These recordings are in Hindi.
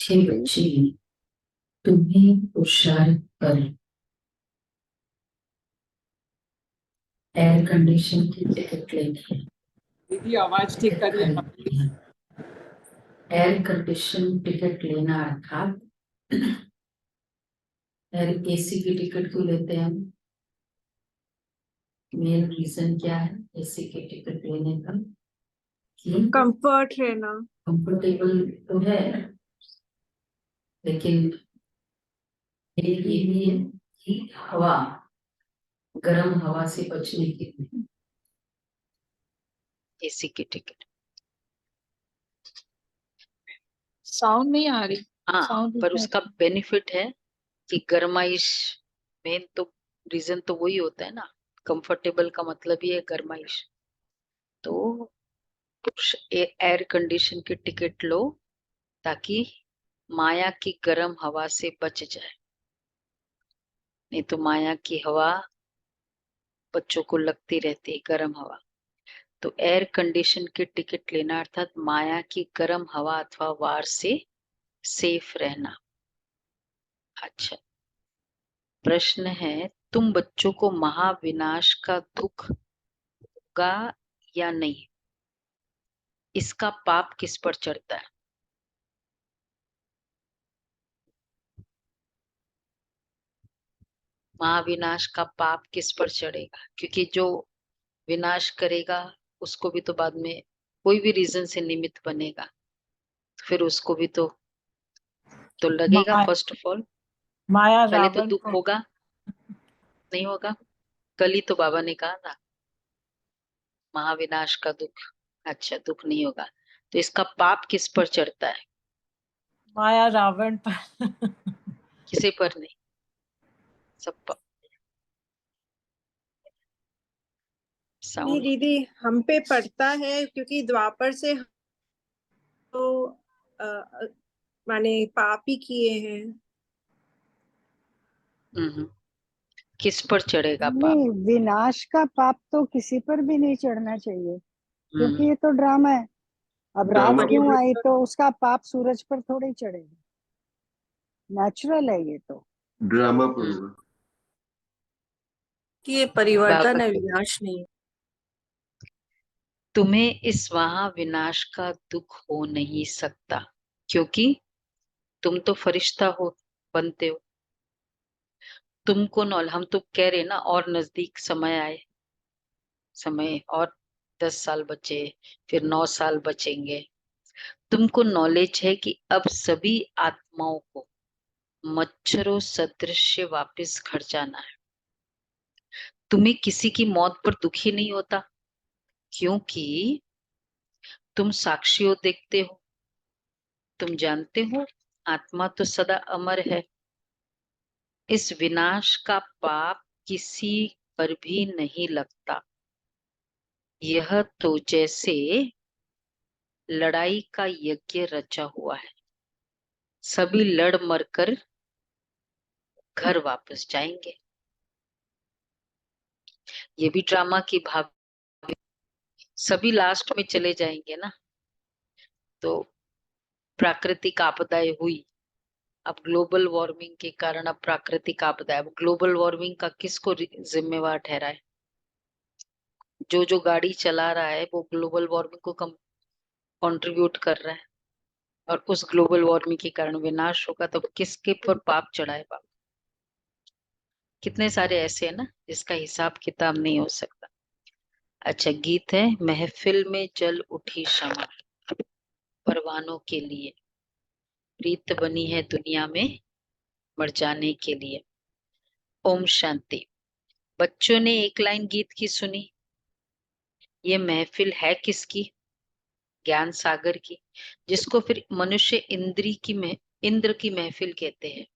छह बच्चे तुम्हें पुरुषार्थ पर एयर कंडीशन की टिकट लेनी है। दीदी आवाज ठीक करिए ना प्लीज। एयर कंडीशन टिकट लेना अर्थात एयर एसी की टिकट क्यों लेते हैं हम? मेन रीजन क्या है एसी की टिकट लेने का? कि कंफर्ट रहना। कंफर्टेबल तो है, लेकिन ये भी है कि हवा, गर्म हवा से बचने के लिए एसी की टिकट। साउंड नहीं आ रही। हाँ, साउंड पर उसका बेनिफिट है कि गर्माइश, मेन तो रीजन तो वही होता है ना, कंफर्टेबल का मतलब ही है गर्माइश। तो एयर कंडीशन की टिकट लो ताकि माया की गर्म हवा से बच जाए, नहीं तो माया की हवा बच्चों को लगती रहती है, गर्म हवा। तो एयर कंडीशन की टिकट लेना अर्थात माया की गर्म हवा अथवा वार से सेफ रहना। अच्छा, प्रश्न है, तुम बच्चों को महाविनाश का दुख होगा या नहीं, इसका पाप किस पर चढ़ता है? महाविनाश का पाप किस पर चढ़ेगा? क्योंकि जो विनाश करेगा उसको भी तो बाद में कोई भी रीजन से निमित्त बनेगा, तो फिर उसको भी तो लगेगा। फर्स्ट ऑफ ऑल माया पहले तो रावण दुख को होगा, नहीं होगा? कल ही तो बाबा ने कहा था महाविनाश का दुख। अच्छा, दुख नहीं होगा, तो इसका पाप किस पर चढ़ता है? माया रावण पर किसी पर नहीं, सब पर। नहीं साउंड दीदी, हम पे पड़ता है क्योंकि द्वापर से तो माने पाप ही किए हैं। किस पर चढ़ेगा पाप? नहीं, विनाश का पाप तो किसी पर भी नहीं चढ़ना चाहिए, हम्म क्योंकि ये तो ड्रामा है। अब रात ड्रामा क्यों आई तो उसका पाप सूरज पर थोड़ी चढ़ेगा, नेचुरल है ये तो। ड्रामा पर होगा। कि ये परिवर्तन बाबा, है, विनाश नहीं। तुम्हें इस महाविनाश का दुख हो नहीं सकता, क्योंकि तुम तो फरिश्ता हो, बनते हो। तुमको नॉल, हम तो कह रहे ना, और नजदीक समय आए, समय और 10 साल बचे, फिर 9 साल बचेंगे। तुमको नॉलेज है कि अब सभी आत्माओं को मच्छरों सदृश वापस घर जाना है। तुम्हें किसी की मौत पर दुखी नहीं होता, क्योंकि तुम साक्षियों देखते हो, तुम जानते हो आत्मा तो सदा अमर है। इस विनाश का पाप किसी पर भी नहीं लगता। यह तो जैसे लड़ाई का यज्ञ रचा हुआ है, सभी लड़ मरकर घर वापस जाएंगे। ये भी ड्रामा की भाग, सभी लास्ट में चले जाएंगे ना। तो प्राकृतिक आपदाएं हुई, अब ग्लोबल वार्मिंग के कारण अब प्राकृतिक आपदा है। अब ग्लोबल वार्मिंग का किसको जिम्मेवार ठहराए? जो जो गाड़ी चला रहा है वो ग्लोबल वार्मिंग को कंट्रीब्यूट कर रहा है, और उस ग्लोबल वार्मिंग के कारण विनाश होगा, तो किसके पर पाप चढ़ाए पाप? कितने सारे ऐसे है ना जिसका हिसाब किताब नहीं हो सकता। अच्छा, गीत है, महफिल में जल उठी शमा, परवानों के लिए प्रीत बनी है दुनिया में मर जाने के लिए। ओम शांति। बच्चों ने एक लाइन गीत की सुनी, ये महफिल है किसकी? ज्ञान सागर की, जिसको फिर मनुष्य इंद्र की महफिल कहते हैं।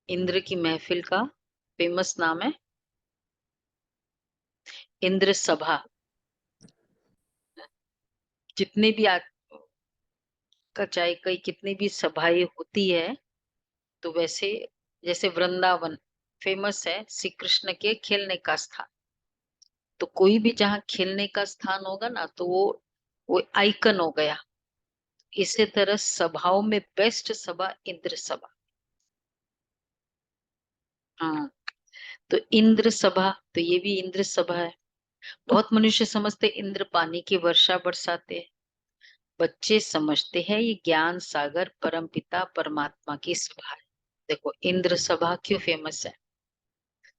इंद्र की महफिल का फेमस नाम है इंद्र सभा। जितने भी चाहे कई कितनी भी सभाएं होती है, तो वैसे जैसे वृंदावन फेमस है श्री कृष्ण के खेलने का स्थान, तो कोई भी जहाँ खेलने का स्थान होगा ना, तो वो आइकन हो गया। इसी तरह सभाओं में बेस्ट सभा इंद्र सभा। हाँ, तो इंद्र सभा, तो ये भी इंद्र सभा है। बहुत मनुष्य समझते इंद्र पानी की वर्षा बरसाते हैं। बच्चे समझते हैं ये ज्ञान सागर परमपिता परमात्मा की सभा है। देखो इंद्र सभा क्यों फेमस है?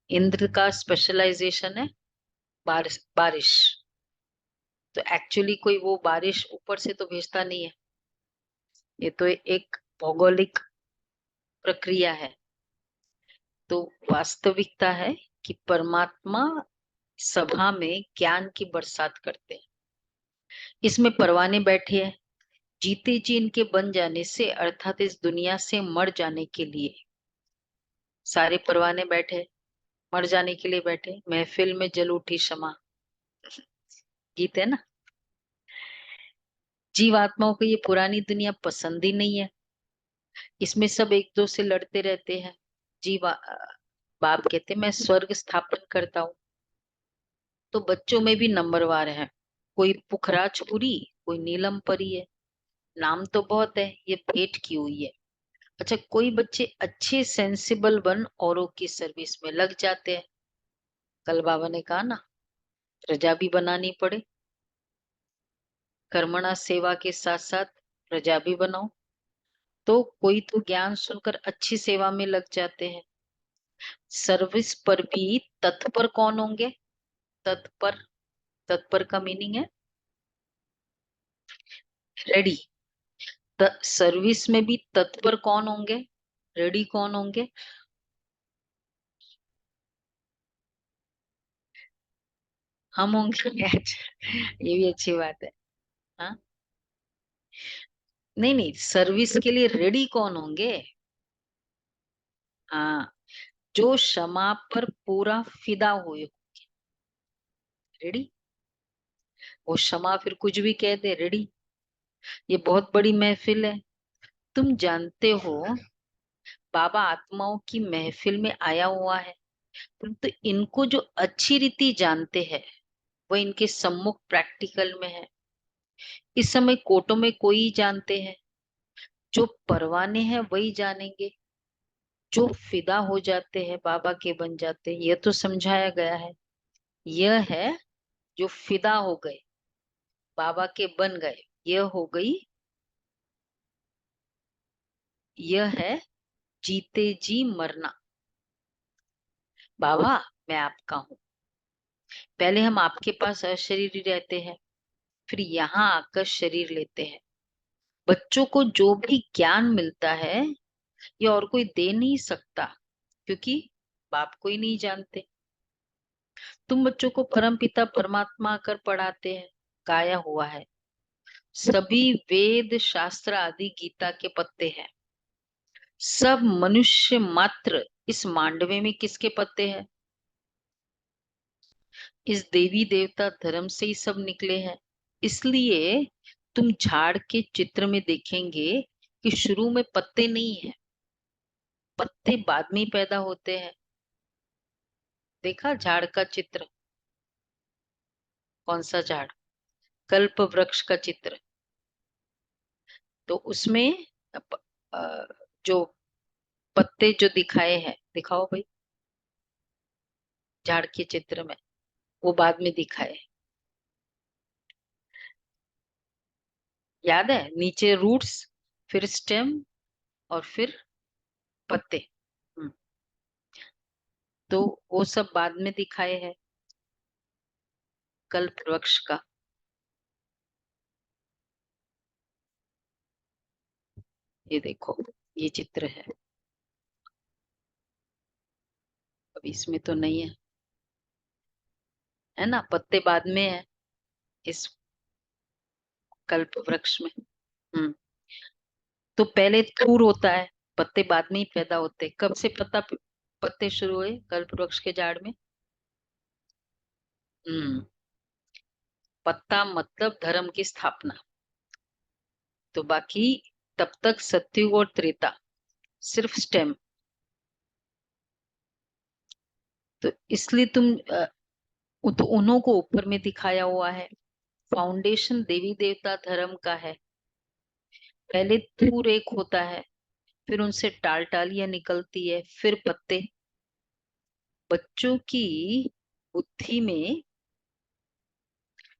इंद्र का स्पेशलाइजेशन है बारिश बारिश। तो एक्चुअली कोई वो बारिश ऊपर से तो भेजता नहीं है, ये तो एक भौगोलिक प्रक्रिया है। तो वास्तविकता है कि परमात्मा सभा में ज्ञान की बरसात करते हैं। इसमें परवाने बैठे हैं, जीते जी इनके बन जाने से अर्थात इस दुनिया से मर जाने के लिए सारे परवाने बैठे, मर जाने के लिए बैठे। महफिल में जल उठी शमा, गीत है ना। जीवात्माओं को ये पुरानी दुनिया पसंद ही नहीं है, इसमें सब एक दो से लड़ते रहते हैं। बाप कहते मैं स्वर्ग स्थापन करता हूँ। तो बच्चों में भी नंबरवार है, कोई पुखराजपुरी, कोई नीलम परी है। नाम तो बहुत है, ये भेंट की हुई है। अच्छा, कोई बच्चे अच्छे सेंसिबल बन औरों की सर्विस में लग जाते हैं। कल बाबा ने कहा ना, प्रजा भी बनानी पड़े, कर्मणा सेवा के साथ साथ प्रजा भी बनाओ। तो कोई तो ज्ञान सुनकर अच्छी सेवा में लग जाते हैं। सर्विस पर भी तत्पर कौन होंगे? तत्पर, तत्पर का मीनिंग है रेडी। सर्विस में भी तत्पर कौन होंगे? रेडी कौन होंगे? हम होंगे। अच्छा, ये भी अच्छी बात है। हाँ, नहीं नहीं, सर्विस के लिए रेडी कौन होंगे? हाँ, जो क्षमा पर पूरा फिदा हुए, रेडी। वो क्षमा फिर कुछ भी कह दे, रेडी। ये बहुत बड़ी महफिल है। तुम जानते हो बाबा आत्माओं की महफिल में आया हुआ है, परंतु इनको जो अच्छी रीति जानते हैं वो इनके सम्मुख प्रैक्टिकल में है। इस समय कोर्टों में कोई जानते हैं, जो परवाने हैं वही जानेंगे। जो फिदा हो जाते हैं बाबा के बन जाते हैं, यह तो समझाया गया है। यह है जो फिदा हो गए, बाबा के बन गए, यह हो गई, यह है जीते जी मरना। बाबा मैं आपका हूँ। पहले हम आपके पास अशरीरी रहते हैं, फिर यहाँ आकर शरीर लेते हैं। बच्चों को जो भी ज्ञान मिलता है ये और कोई दे नहीं सकता, क्योंकि बाप को ही नहीं जानते। तुम बच्चों को परम पिता परमात्मा आकर पढ़ाते हैं, गाया हुआ है। सभी वेद शास्त्र आदि गीता के पत्ते हैं। सब मनुष्य मात्र इस मांडवे में किसके पत्ते हैं? इस देवी देवता धर्म से ही सब निकले हैं। इसलिए तुम झाड़ के चित्र में देखेंगे कि शुरू में पत्ते नहीं है, पत्ते बाद में ही पैदा होते हैं। देखा झाड़ का चित्र? कौन सा झाड़? कल्प वृक्ष का चित्र। तो उसमें जो पत्ते जो दिखाए हैं, दिखाओ भाई झाड़ के चित्र में, वो बाद में दिखाए। याद है? नीचे रूट्स, फिर स्टेम और फिर पत्ते। हम्म, तो वो सब बाद में दिखाए हैं कल्प वृक्ष का। ये देखो, ये चित्र है। अब इसमें तो नहीं है ना, पत्ते बाद में है इस कल्प वृक्ष में। हम्म, तो पहले थूर होता है, पत्ते बाद में ही पैदा होते हैं। कब से पत्ते शुरू हुए कल्प वृक्ष के झाड़ में? हम्म, पत्ता मतलब धर्म की स्थापना। तो बाकी तब तक सत्युग और त्रेता सिर्फ स्टेम। तो इसलिए तो उन्हों को ऊपर में दिखाया हुआ है। फाउंडेशन देवी देवता धर्म का है, पहले तूर एक होता है, फिर उनसे टालियां निकलती है, फिर पत्ते। बच्चों की बुद्धि में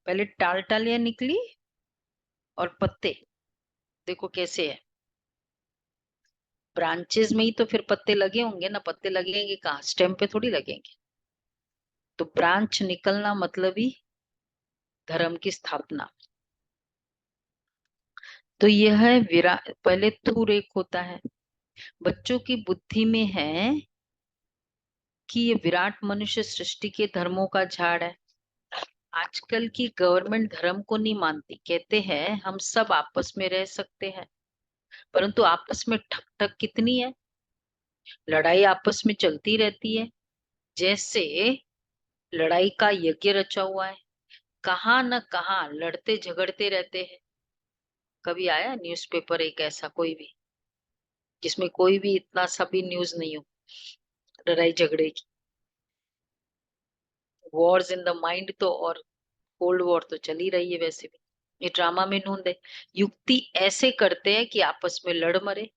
पहले टालियां निकली और पत्ते। देखो कैसे है, ब्रांचेस में ही तो फिर पत्ते लगे होंगे ना, पत्ते लगेंगे कहाँ, स्टेम पे थोड़ी लगेंगे। तो ब्रांच निकलना मतलब ही धर्म की स्थापना। तो यह है पहले तूर एक होता है। बच्चों की बुद्धि में है कि ये विराट मनुष्य सृष्टि के धर्मों का झाड़ है। आजकल की गवर्नमेंट धर्म को नहीं मानती, कहते हैं हम सब आपस में रह सकते हैं, परंतु आपस में ठक ठक कितनी है, लड़ाई आपस में चलती रहती है, जैसे लड़ाई का यज्ञ रचा हुआ है। कहाँ न कहाँ लड़ते झगड़ते रहते हैं। कभी आया न्यूज़पेपर एक ऐसा कोई भी जिसमें कोई भी इतना सा भी न्यूज नहीं हो लड़ाई झगड़े की? वॉर्स इन द माइंड तो, और कोल्ड वॉर तो चल ही रही है वैसे भी। ये ड्रामा में ढूंढ है, युक्ति ऐसे करते हैं कि आपस में लड़ मरे।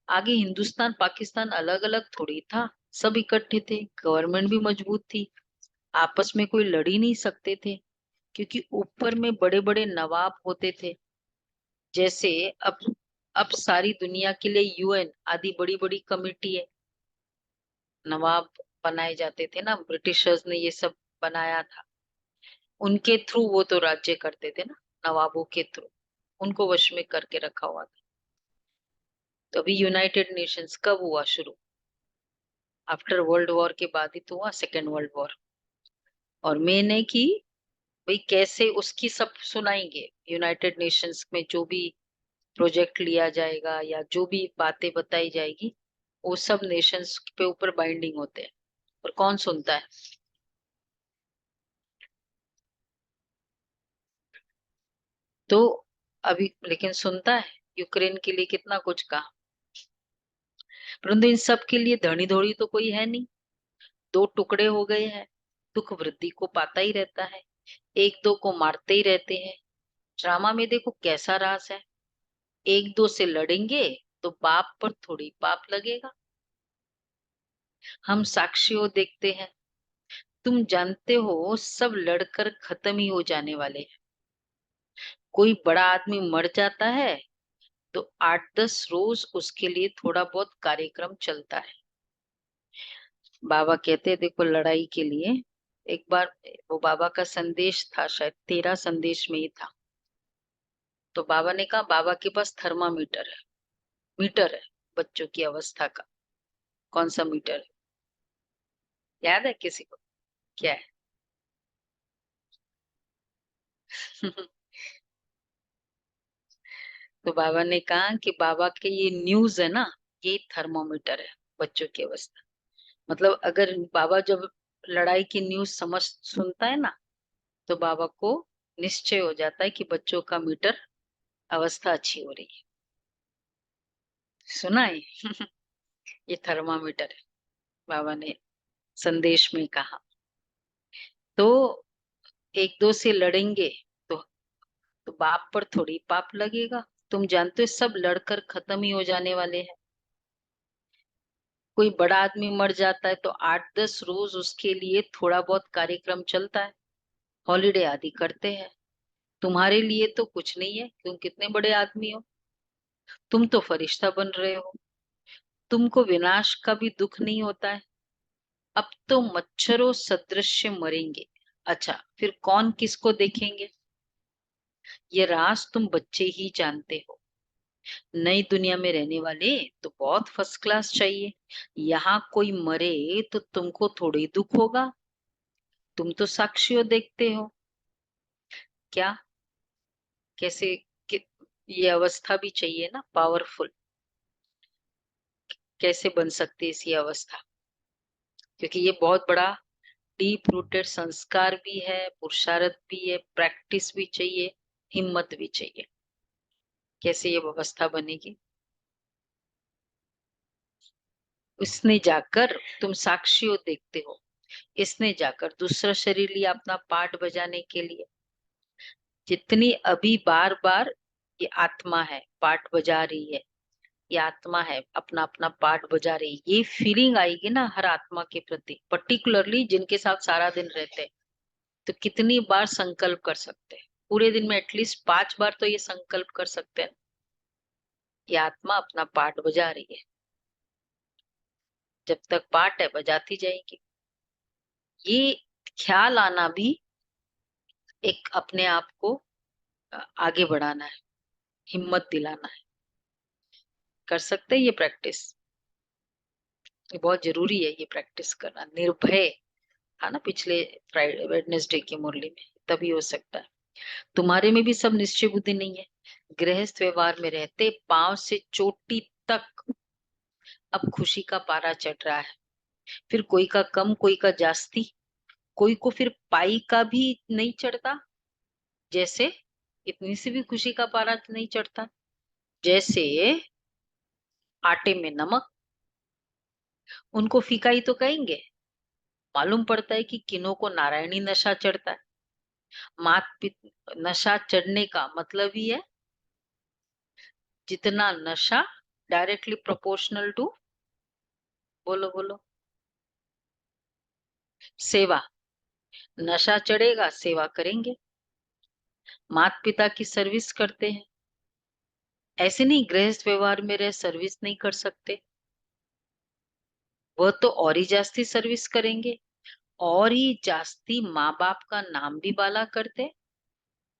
आगे हिंदुस्तान पाकिस्तान अलग अलग थोड़ी था, सब इकट्ठे थे, गवर्नमेंट भी मजबूत थी, आपस में कोई लड़ ही नहीं सकते थे, क्योंकि ऊपर में बड़े बड़े नवाब होते थे। जैसे अब सारी दुनिया के लिए यूएन आदि बड़ी बड़ी कमेटी है, नवाब बनाए जाते थे ना, ब्रिटिशर्स ने ये सब बनाया था, उनके थ्रू वो तो राज्य करते थे ना, नवाबों के थ्रू उनको वश में करके रखा हुआ था। तो अभी यूनाइटेड नेशंस कब हुआ शुरू? आफ्टर वर्ल्ड वॉर के बाद ही तो हुआ, सेकेंड वर्ल्ड वॉर। और मेन है कि भाई कैसे उसकी सब सुनाएंगे, यूनाइटेड नेशंस में जो भी प्रोजेक्ट लिया जाएगा या जो भी बातें बताई जाएगी, वो सब नेशंस पे ऊपर बाइंडिंग होते हैं, और कौन सुनता है? तो अभी लेकिन सुनता है, यूक्रेन के लिए कितना कुछ कहा, परंतु इन सब के लिए धनी धोड़ी तो कोई है नहीं। दो टुकड़े हो गए हैं, दुख वृद्धि को पाता ही रहता है, एक दो को मारते ही रहते हैं। ड्रामा में देखो कैसा रास है, एक दो से लड़ेंगे तो बाप पर थोड़ी पाप लगेगा। हम साक्षियों देखते हैं, तुम जानते हो सब लड़कर खत्म ही हो जाने वाले हैं। कोई बड़ा आदमी मर जाता है तो 8-10 रोज उसके लिए थोड़ा बहुत कार्यक्रम चलता है। बाबा कहते हैं देखो लड़ाई के लिए, एक बार वो बाबा का संदेश था, शायद 13 संदेश में ही था। तो बाबा ने कहा बाबा के पास थर्मामीटर है, मीटर है बच्चों की अवस्था का। कौन सा मीटर है, याद है किसी को? क्या है? तो बाबा ने कहा कि बाबा के ये न्यूज है ना, ये थर्मोमीटर है बच्चों की अवस्था। मतलब अगर बाबा जब लड़ाई की न्यूज समझ सुनता है ना, तो बाबा को निश्चय हो जाता है कि बच्चों का मीटर अवस्था अच्छी हो रही है। सुना है? ये थर्मामीटर है, बाबा ने संदेश में कहा। तो एक दो से लड़ेंगे तो बाप पर थोड़ी पाप लगेगा। तुम जानते हो सब लड़कर खत्म ही हो जाने वाले हैं। कोई बड़ा आदमी मर जाता है तो 8-10 रोज उसके लिए थोड़ा बहुत कार्यक्रम चलता है, हॉलिडे आदि करते हैं। तुम्हारे लिए तो कुछ नहीं है, तुम कितने बड़े आदमी हो, तुम तो फरिश्ता बन रहे हो, तुमको विनाश का भी दुख नहीं होता है। अब तो मच्छरों सदृश मरेंगे। अच्छा फिर कौन किसको देखेंगे? ये राज तुम बच्चे ही जानते हो। नई दुनिया में रहने वाले तो बहुत फर्स्ट क्लास चाहिए। यहाँ कोई मरे तो तुमको थोड़ी दुख होगा, तुम तो साक्षियों देखते हो। क्या कैसे कि, ये अवस्था भी चाहिए ना, पावरफुल। कैसे बन सकती है ऐसी अवस्था? क्योंकि ये बहुत बड़ा डीप रूटेड संस्कार भी है, पुरुषार्थ भी है, प्रैक्टिस भी चाहिए, हिम्मत भी चाहिए। कैसे ये व्यवस्था बनेगी? उसने जाकर, तुम साक्षियों देखते हो, इसने जाकर दूसरा शरीर लिया अपना पार्ट बजाने के लिए। जितनी अभी बार बार ये आत्मा है, पार्ट बजा रही है, ये आत्मा है, अपना अपना पार्ट बजा रही है। ये फीलिंग आएगी ना हर आत्मा के प्रति, पर्टिकुलरली जिनके साथ सारा दिन रहते हैं। तो कितनी बार संकल्प कर सकते हैं? पूरे दिन में एटलीस्ट 5 बार तो ये संकल्प कर सकते हैं, ये आत्मा अपना पार्ट बजा रही है। जब तक पार्ट है बजाती जाएगी। ये ख्याल आना भी एक अपने आप को आगे बढ़ाना है, हिम्मत दिलाना है। कर सकते हैं ये प्रैक्टिस, ये बहुत जरूरी है ये प्रैक्टिस करना। निर्भय था ना पिछले फ्राइडे वेडनेसडे की मुरली में, तभी हो सकता है। तुम्हारे में भी सब निश्चय बुद्धि नहीं है। गृहस्थ व्यवहार में रहते पांव से चोटी तक अब खुशी का पारा चढ़ रहा है। फिर कोई का कम, कोई का जास्ती, कोई को फिर पाई का भी नहीं चढ़ता, जैसे इतनी सी भी खुशी का पारा नहीं चढ़ता। जैसे आटे में नमक, उनको फीका ही तो कहेंगे। मालूम पड़ता है कि किन्हों को नारायणी नशा चढ़ता है। नशा चढ़ने का मतलब ही है जितना नशा डायरेक्टली प्रोपोर्शनल टू, बोलो बोलो, सेवा। नशा चढ़ेगा, सेवा करेंगे, माता पिता की सर्विस करते हैं। ऐसे नहीं गृहस्थ व्यवहार में रह सर्विस नहीं कर सकते, वह तो और ही जास्ती सर्विस करेंगे, और ही जास्ती माँ बाप का नाम भी बाला करते।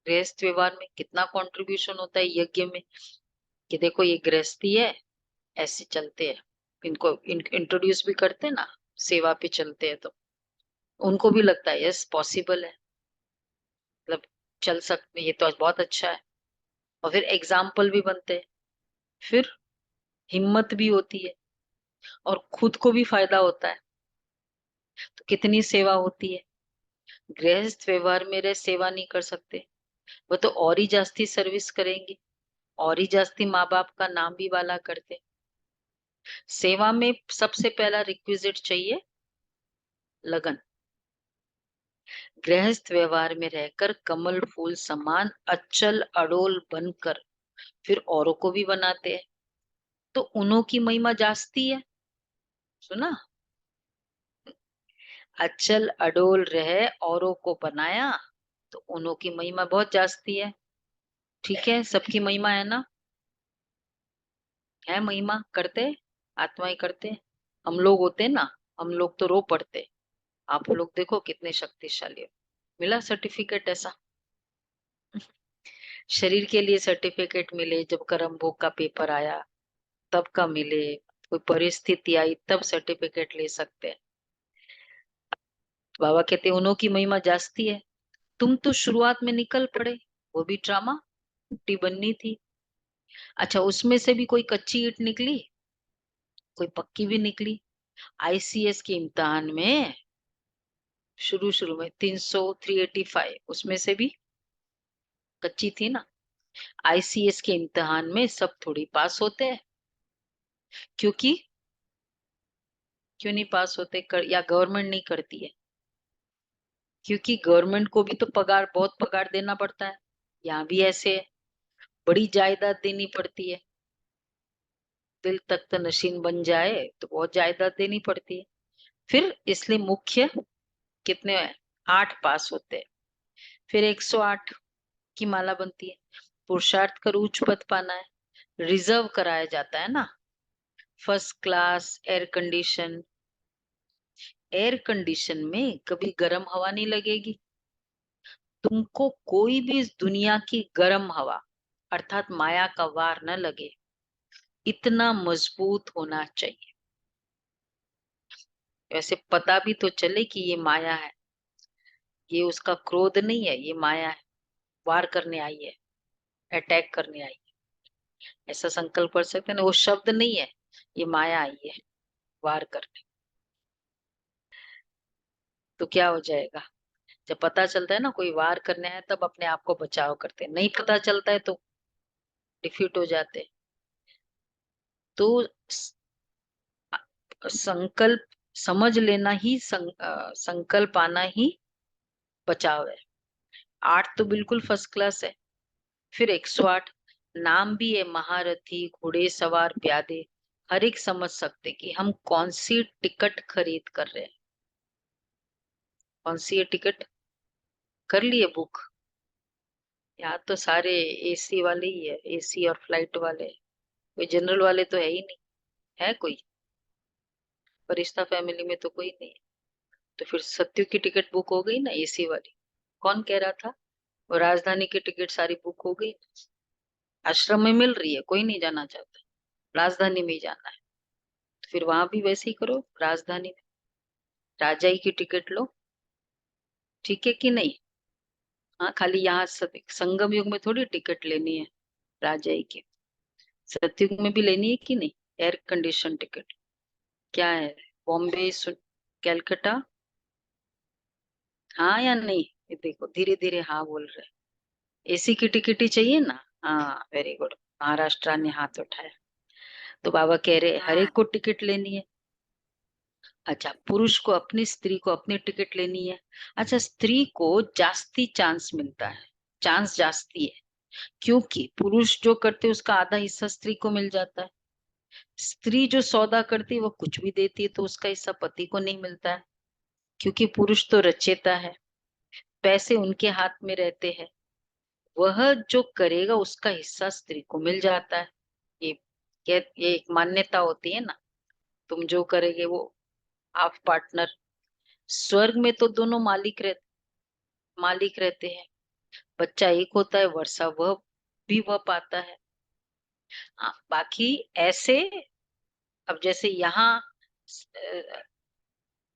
गृहस्थ व्यवहार में कितना कंट्रीब्यूशन होता है यज्ञ में, कि देखो ये गृहस्थी है, ऐसे चलते हैं, इनको इंट्रोड्यूस भी करते ना, सेवा पे चलते हैं, तो उनको भी लगता है यस पॉसिबल है, मतलब चल सकते, ये तो बहुत अच्छा है। और फिर एग्जाम्पल भी बनते हैं, फिर हिम्मत भी होती है, और खुद को भी फायदा होता है। तो कितनी सेवा होती है। गृहस्थ व्यवहार में रह सेवा नहीं कर सकते, वो तो और ही जास्ती सर्विस करेंगे, और ही जास्ती माँ बाप का नाम भी वाला करते। सेवा में सबसे पहला रिक्विजिट चाहिए लगन। गृहस्थ व्यवहार में रहकर कमल फूल समान अचल अडोल बनकर फिर औरों को भी बनाते हैं, तो उन्हों की महिमा जास्ती है। सुना, अचल अडोल रहे औरों को बनाया, तो उन्हों की महिमा बहुत जास्ती है। ठीक है, सबकी महिमा है ना, है महिमा, करते आत्मा ही करते। हम लोग होते ना, हम लोग तो रो पड़ते, आप लोग देखो कितने शक्तिशाली हो। मिला सर्टिफिकेट ऐसा, शरीर के लिए सर्टिफिकेट मिले, जब कर्म भोग का पेपर आया तब का मिले, कोई परिस्थिति आई तब सर्टिफिकेट ले सकते हैं। बाबा कहते उन्हों की महिमा जास्ती है। तुम तो शुरुआत में निकल पड़े, वो भी ड्रामा, पुट्टी बननी थी। अच्छा, उसमें से भी कोई कच्ची ईंट निकली, कोई पक्की भी निकली। आईसीएस के इम्तिहान में शुरू में 300 385, उसमें से भी कच्ची थी ना। आईसीएस के इम्तिहान में सब थोड़ी पास होते हैं, क्योंकि क्यों नहीं पास होते या गवर्नमेंट नहीं करती है? क्योंकि गवर्नमेंट को भी तो पगार, बहुत पगार देना पड़ता है। यहाँ भी ऐसे है, बड़ी जायदाद देनी पड़ती है। दिल तख्त नशीन बन जाए तो बहुत जायदाद देनी पड़ती है। फिर इसलिए मुख्य कितने है, 8 पास होते हैं, फिर 108 की माला बनती है। पुरुषार्थ कर उच्च पद पाना है, रिजर्व कराया जाता है ना, फर्स्ट क्लास एयर कंडीशन में कभी गर्म हवा नहीं लगेगी। तुमको कोई भी इस दुनिया की गर्म हवा अर्थात माया का वार न लगे, इतना मजबूत होना चाहिए। वैसे पता भी तो चले कि ये माया है, ये उसका क्रोध नहीं है, ये माया है, वार करने आई है, अटैक करने आई है। ऐसा संकल्प कर सकते हैं ना, वो शब्द नहीं है, ये माया आई है वार करने। तो क्या हो जाएगा, जब पता चलता है ना कोई वार करने है, तब अपने आप को बचाव करते हैं, नहीं पता चलता है तो डिफीट हो जाते हैं। तो संकल्प समझ लेना ही संकल्प आना ही बचाव है। 8 तो बिल्कुल फर्स्ट क्लास है, फिर 108 नाम भी है महारथी, घोड़े सवार, प्यादे। हर एक समझ सकते कि हम कौन सी टिकट खरीद कर रहे हैं। कौन सी है टिकट? कर लिए बुक? यहाँ तो सारे एसी वाले ही है, एसी और फ्लाइट वाले। कोई जनरल वाले तो है ही नहीं। है कोई? फरिश्ता फैमिली में तो कोई नहीं है। तो फिर सत्यु की टिकट बुक हो गई ना, एसी वाली। कौन कह रहा था? वो राजधानी की टिकट सारी बुक हो गई। आश्रम में मिल रही है, कोई नहीं जाना चाहता, राजधानी में ही जाना है। तो फिर वहां भी वैसे ही करो, राजधानी में राजाई की टिकट लो। ठीक है कि नहीं? हाँ, खाली यहाँ संगम युग में थोड़ी टिकट लेनी है राजाई की, सतयुग में भी लेनी है कि नहीं? एयर कंडीशन टिकट क्या है? बॉम्बे कैलकाटा, हाँ या नहीं? ये देखो धीरे धीरे हाँ बोल रहे। एसी की टिकट ही चाहिए ना? हाँ, वेरी गुड। महाराष्ट्र ने हाथ उठाया। तो बाबा कह रहे हर एक को टिकट लेनी है। अच्छा, पुरुष को अपनी, स्त्री को अपनी टिकट लेनी है। अच्छा, स्त्री को जास्ती चांस मिलता है, चांस जास्ती है, क्योंकि पुरुष जो करते हैं उसका आधा हिस्सा स्त्री को मिल जाता है। स्त्री जो सौदा करती है वो कुछ भी देती है तो उसका हिस्सा पति को नहीं मिलता है, क्योंकि पुरुष तो रचेता है, पैसे उनके हाथ में रहते हैं। वह जो करेगा उसका हिस्सा स्त्री को मिल जाता है। ये ये एक मान्यता होती है ना, तुम जो करेगे वो हाफ पार्टनर। स्वर्ग में तो दोनों मालिक रहते हैं। बच्चा एक होता है, वर्षा वह भी वह पाता है। हाँ, बाकी ऐसे, अब जैसे यहाँ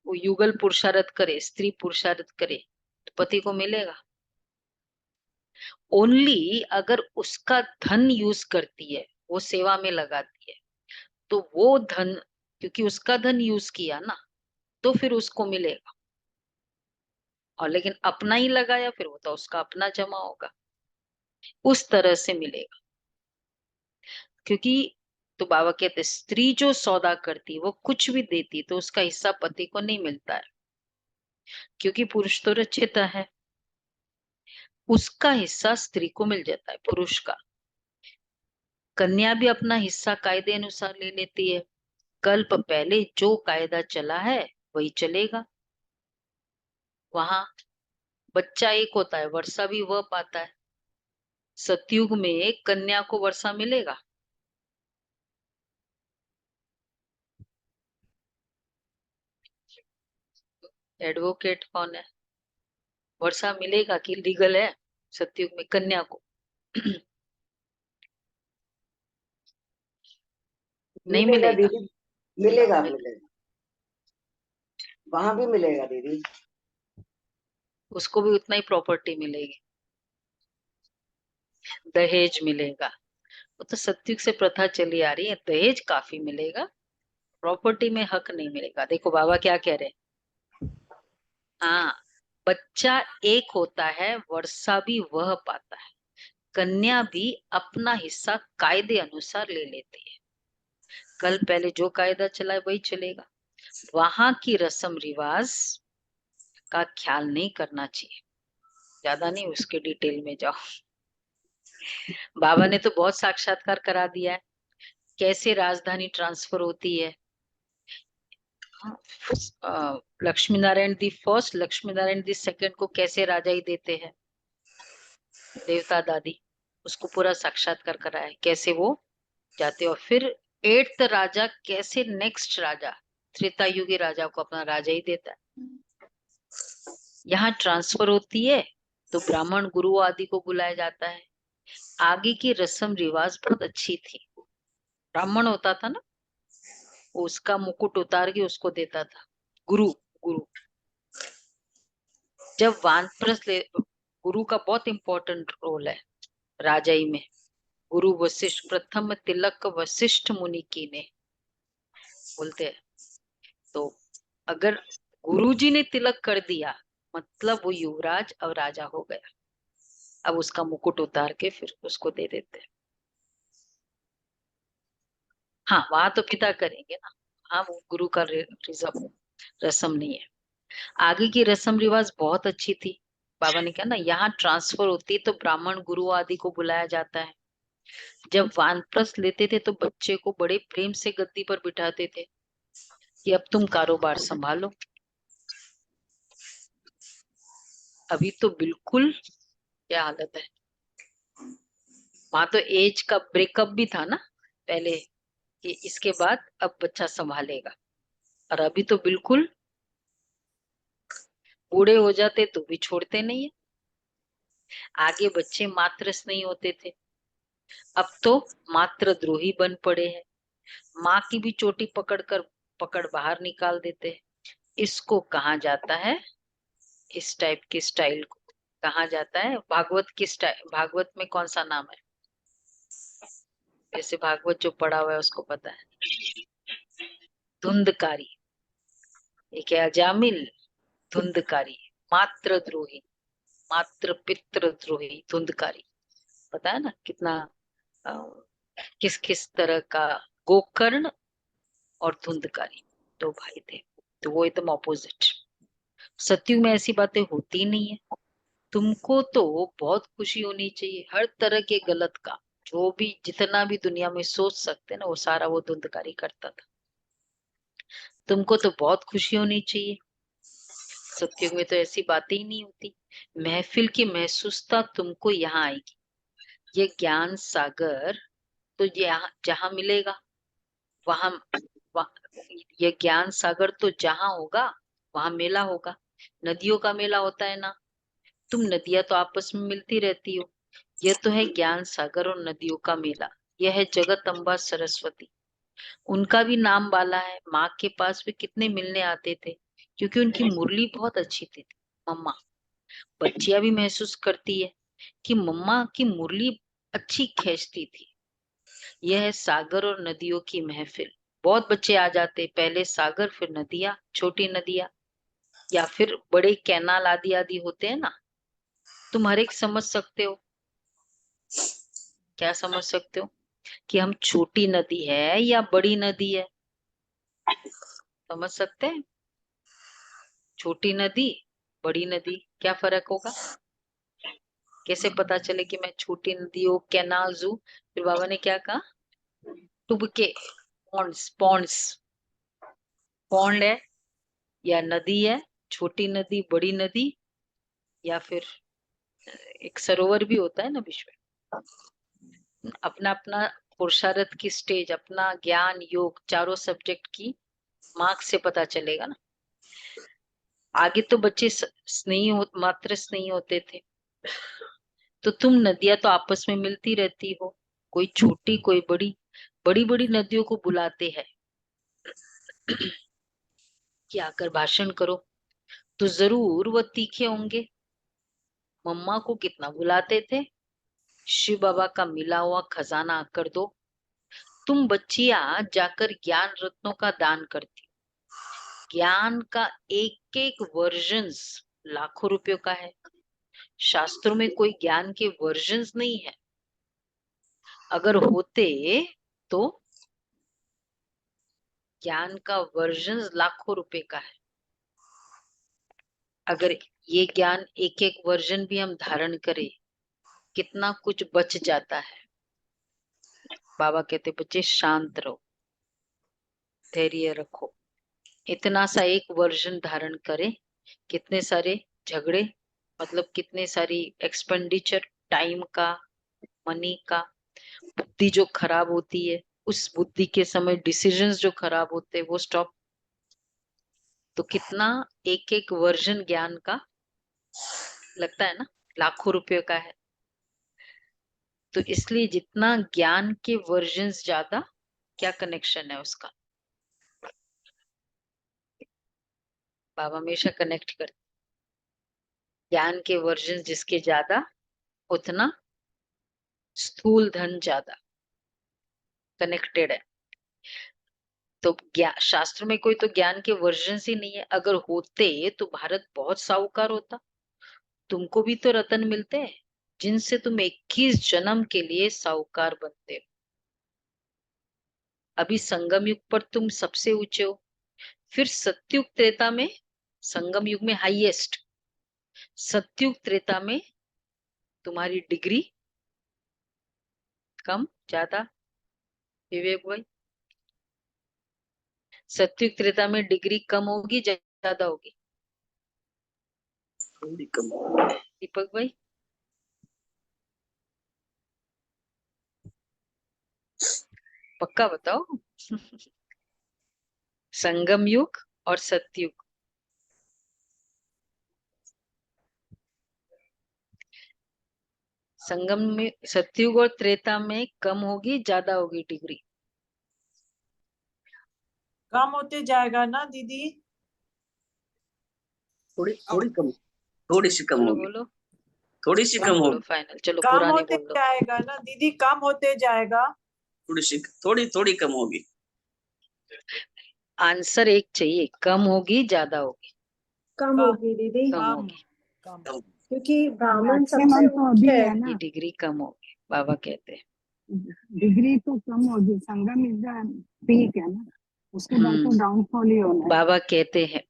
वो युगल पुरुषार्थ करे, स्त्री पुरुषार्थ करे तो पति को मिलेगा। ओनली अगर उसका धन यूज करती है, वो सेवा में लगाती है, तो वो धन, क्योंकि उसका धन यूज किया ना, तो फिर उसको मिलेगा। और लेकिन अपना ही लगाया फिर वो तो उसका अपना जमा होगा, उस तरह से मिलेगा। क्योंकि तो बाबा कहते स्त्री जो सौदा करती वो कुछ भी देती तो उसका हिस्सा पति को नहीं मिलता है, क्योंकि पुरुष तो रचेता है, उसका हिस्सा स्त्री को मिल जाता है, पुरुष का। कन्या भी अपना हिस्सा कायदे अनुसार ले लेती है। कल्प पहले जो कायदा चला है वही चलेगा। वहां बच्चा एक होता है, वर्षा भी वह पाता है। सतयुग में कन्या को वर्षा मिलेगा? एडवोकेट कौन है? वर्षा मिलेगा कि लीगल है सतयुग में कन्या को? नहीं मिलेगा मिलेगा। दीदी, मिलेगा मिलेगा, वहां भी मिलेगा दीदी। उसको भी उतना ही प्रॉपर्टी मिलेगी, दहेज मिलेगा। वो तो सतयुग से प्रथा चली आ रही है, दहेज काफी मिलेगा, प्रॉपर्टी में हक नहीं मिलेगा। देखो बाबा क्या कह रहे हैं। हाँ, बच्चा एक होता है, वर्षा भी वह पाता है, कन्या भी अपना हिस्सा कायदे अनुसार ले लेती है। कल पहले जो कायदा चला है वही चलेगा। वहां की रस्म रिवाज का ख्याल नहीं करना चाहिए, ज्यादा नहीं उसके डिटेल में जाओ। बाबा ने तो बहुत साक्षात्कार करा दिया है, कैसे राजधानी ट्रांसफर होती है। Lakshmi Narayan the first, Lakshmi Narayan the second को कैसे राजा ही देते हैं, देवता दादी, उसको पूरा साक्षात्कार कराया है, कैसे वो जाते। और फिर एट्थ राजा कैसे नेक्स्ट राजा, त्रेता युगी राजा को अपना राजा ही देता है। यहाँ ट्रांसफर होती है तो ब्राह्मण गुरु आदि को बुलाया जाता है। आगे की रस्म रिवाज बहुत अच्छी थी। ब्राह्मण होता था ना, उसका मुकुट उतार के उसको देता था गुरु। गुरु जब वानप्रस्थ गुरु का बहुत इंपॉर्टेंट रोल है राजाई में। गुरु वशिष्ठ, प्रथम तिलक वशिष्ठ मुनि की ने बोलते हैं। तो अगर गुरुजी ने तिलक कर दिया मतलब वो युवराज अब राजा हो गया। अब उसका मुकुट उतार के फिर उसको दे देते हैं। हाँ, वहां तो पिता करेंगे ना। हाँ, वो गुरु का रिजर्व रस्म नहीं है। आगे की रस्म रिवाज बहुत अच्छी थी। बाबा ने कहा ना, यहाँ ट्रांसफर होती है तो ब्राह्मण गुरु आदि को बुलाया जाता है। जब वानप्रस्थ लेते थे तो बच्चे को बड़े प्रेम से गद्दी पर बिठाते थे कि अब तुम कारोबार संभालो। अभी तो बिल्कुल क्या हालत है। वहां तो एज का ब्रेकअप भी था ना पहले, कि इसके बाद अब बच्चा संभालेगा, और अभी तो बिल्कुल बूढ़े हो जाते तो भी छोड़ते नहीं है। आगे बच्चे मात्र स्नेही होते थे, अब तो मात्र द्रोही बन पड़े हैं। माँ की भी चोटी पकड़ बाहर निकाल देते हैं। इसको कहा जाता है, इस टाइप के स्टाइल को कहा जाता है भागवत की स्टाइल। भागवत में कौन सा नाम है? वैसे भागवत जो पढ़ा हुआ है उसको पता है, धुंधकारी। एक है अजामिल, धुंधकारी, मात्र द्रोही, मात्र पितृ द्रोही, धुंधकारी। पता है ना कितना किस किस तरह का। गोकर्ण और धुंधकारी दो भाई थे, तो वो एकदम ऑपोजिट। सतयुग में ऐसी बातें होती नहीं है। तुमको तो बहुत खुशी होनी चाहिए हर तरह के गलत का, जो भी जितना भी दुनिया में सोच सकते ना वो सारा वो धुंधकारी करता था। तुमको तो बहुत खुशी होनी चाहिए। सतयुग में तो ऐसी बातें ही नहीं होती। महफिल की महसूसता तुमको यहाँ आएगी। ये ज्ञान सागर तो यहाँ जहाँ मिलेगा वहां ये ज्ञान सागर तो जहाँ होगा वहां मेला होगा। नदियों का मेला होता है ना, तुम नदियां तो आपस में मिलती रहती हो। यह तो है ज्ञान सागर और नदियों का मेला। यह है जगत अम्बा सरस्वती। उनका भी नाम बाला है। माँ के पास भी कितने मिलने आते थे, क्योंकि उनकी मुरली बहुत अच्छी थी। मम्मा, बच्चियां भी महसूस करती है कि मम्मा की मुरली अच्छी खींचती थी। यह है सागर और नदियों की महफिल। बहुत बच्चे आ जाते, पहले सागर फिर नदियां, छोटी नदियां, या फिर बड़े कैनाल आदि आदि होते हैं ना। तुम हर एक समझ सकते हो। क्या समझ सकते हो? कि हम छोटी नदी है या बड़ी नदी है? समझ सकते हैं? छोटी नदी, बड़ी नदी, क्या फर्क होगा? कैसे पता चले कि मैं छोटी नदी हूँ? कैनाल जू, फिर बाबा ने क्या कहा? टुबके, पॉन्ड्स, पॉन्ड्स, पॉन्ड है या नदी है, छोटी नदी, बड़ी नदी, या फिर एक सरोवर भी होता है ना बीच में। अपना अपना पुरुषार्थ की स्टेज, अपना ज्ञान योग चारों सब्जेक्ट की मार्क्स से पता चलेगा ना। आगे तो बच्चे मात्र स्नेही होते थे। तो तुम नदियां तो आपस में मिलती रहती हो, कोई छोटी कोई बड़ी। बड़ी बड़ी नदियों को बुलाते हैं कि आकर भाषण करो, तो जरूर वह तीखे होंगे। मम्मा को कितना बुलाते थे, शिव बाबा का मिला हुआ खजाना आकर दो। तुम बच्चियां जाकर ज्ञान रत्नों का दान करती। ज्ञान का एक एक वर्जन्स लाखों रुपयों का है। शास्त्रों में कोई ज्ञान के वर्जन्स नहीं है। अगर होते तो ज्ञान का वर्जन्स लाखों रुपए का है। अगर ये ज्ञान एक एक वर्जन भी हम धारण करें, कितना कुछ बच जाता है। बाबा कहते बच्चे शांत रहो, धैर्य रखो। इतना सा एक वर्जन धारण करे, कितने सारे झगड़े, मतलब कितने सारी एक्सपेंडिचर, टाइम का, मनी का। बुद्धि जो खराब होती है, उस बुद्धि के समय डिसीजंस जो खराब होते हैं वो स्टॉप। तो कितना एक एक वर्जन ज्ञान का लगता है ना, लाखों रुपए का है। तो इसलिए जितना ज्ञान के वर्जन्स ज्यादा, क्या कनेक्शन है उसका? बाबा हमेशा कनेक्ट करते, ज्ञान के वर्जन जिसके ज्यादा उतना स्थूल धन ज्यादा कनेक्टेड है। तो ज्ञान शास्त्र में कोई तो ज्ञान के वर्जन ही नहीं है। अगर होते तो भारत बहुत साहूकार होता। तुमको भी तो रतन मिलते हैं जिनसे तुम 21 जन्म के लिए साहूकार बनते हो। अभी संगम युग पर तुम सबसे ऊंचे हो, फिर सतयुग त्रेता में, संगम युग में हाईएस्ट, सतयुग त्रेता में तुम्हारी डिग्री कम ज्यादा? विवेक भाई, सत्युग त्रेता में डिग्री कम होगी ज्यादा होगी? थोड़ी कम। दीपक भाई, पक्का बताओ। संगम युग और सतयुग, संगम में, सतयुग और त्रेता में कम होगी ज्यादा होगी डिग्री? कम होते जाएगा ना दीदी? थोड़ी थोड़ी कम, थोड़ी सी कम बोलो होगी, बोलो, थोड़ी सी कम बोलो होगी, फाइनल, चलो कम पुरानी होते बोल दो। जाएगा ना दीदी, कम होते जाएगा। थोड़ी सी, थोड़ी थोड़ी कम होगी। आंसर एक चाहिए, कम होगी ज्यादा होगी? कम कम होगी दीदी, कम कम होगी। कम। कम। क्योंकि ब्राह्मण सबसे मैक्सिमम तो उच्च अभी है। है ये ना, डिग्री कम होगी बाबा कहते हैं। डिग्री तो कम होगी, संगम इज द पीक है ना, उसके बाद तो डाउनफॉल ही होना है। बाबा कहते हैं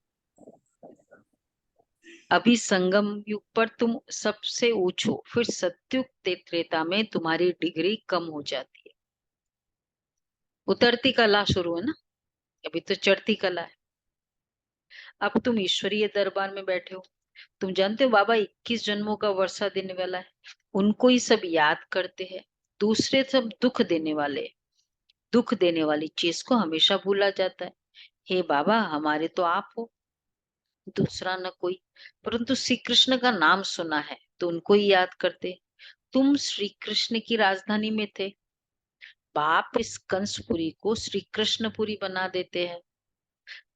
अभी संगम युग पर तुम सबसे ऊंच हो, फिर सत्युग त्रेता में तुम्हारी डिग्री कम हो जाती है। उतरती कला शुरू है ना, अभी तो चढ़ती कला है। अब तुम ईश्वरीय दरबार में बैठे हो। तुम जानते हो बाबा 21 जन्मों का वर्षा देने वाला है, उनको ही सब याद करते हैं। दूसरे सब दुख देने वाले हैं। दुख देने वाली चीज को हमेशा भूला जाता है। हे बाबा, हमारे तो आप हो, दूसरा न कोई। परंतु श्री कृष्ण का नाम सुना है तो उनको ही याद करते। तुम श्री कृष्ण की राजधानी में थे, बाप इस कंसपुरी को श्री कृष्णपुरी बना देते हैं।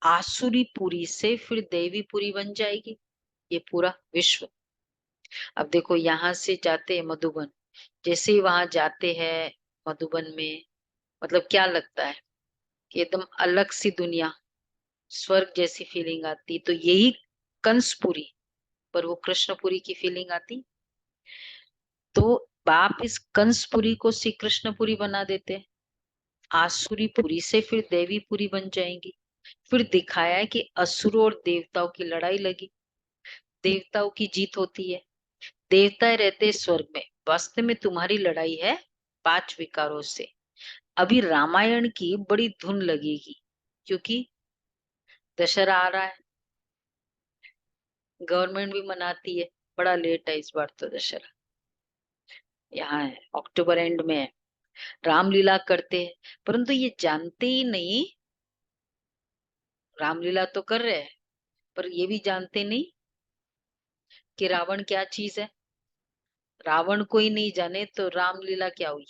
आसुरी पुरी से फिर देवी पुरी बन जाएगी ये पूरा विश्व। अब देखो, यहाँ से जाते हैं मधुबन, जैसे ही वहां जाते हैं मधुबन में, मतलब क्या लगता है कि एकदम अलग सी दुनिया, स्वर्ग जैसी फीलिंग आती। तो यही कंसपुरी पर वो कृष्णपुरी की फीलिंग आती। तो बाप इस कंसपुरी को श्री कृष्णपुरी बना देते हैं। आसुरी पुरी से फिर देवी पुरी बन जाएंगी। फिर दिखाया है कि असुरों और देवताओं की लड़ाई लगी, देवताओं की जीत होती है। देवता रहते स्वर्ग में, वास्तव में तुम्हारी लड़ाई है 5 विकारों से। अभी रामायण की बड़ी धुन लगेगी, क्योंकि दशहरा आ रहा है, गवर्नमेंट भी मनाती है। बड़ा लेट है इस बार तो दशहरा, यहाँ है अक्टूबर एंड में है। रामलीला करते हैं, परंतु ये जानते ही नहीं, रामलीला तो कर रहे हैं पर ये भी जानते नहीं कि रावण क्या चीज है। रावण को ही नहीं जाने तो रामलीला क्या हुई।